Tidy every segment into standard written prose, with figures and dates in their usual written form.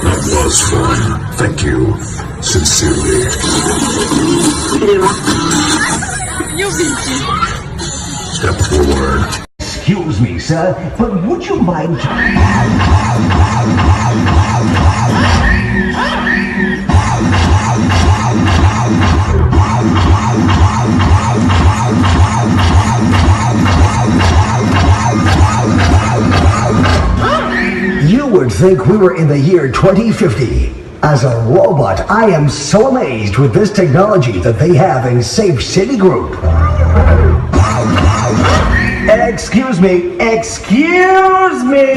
That was fun. Thank you. Sincerely. Step forward. Excuse me, sir, but would you mind... You would think we were in the year 2050. As a robot, I am so amazed with this technology that they have in Safe Citigroup. Excuse me, excuse me!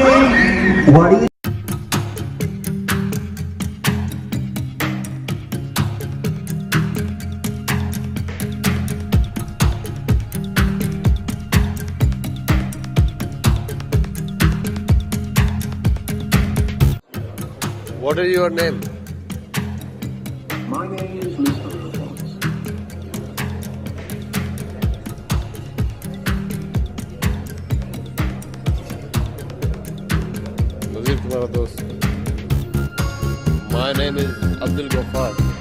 What do you... What is your name? My name is Mr. Alphonse. Nazir तुम्हारा दोस्त. My name is Abdul Ghaffar.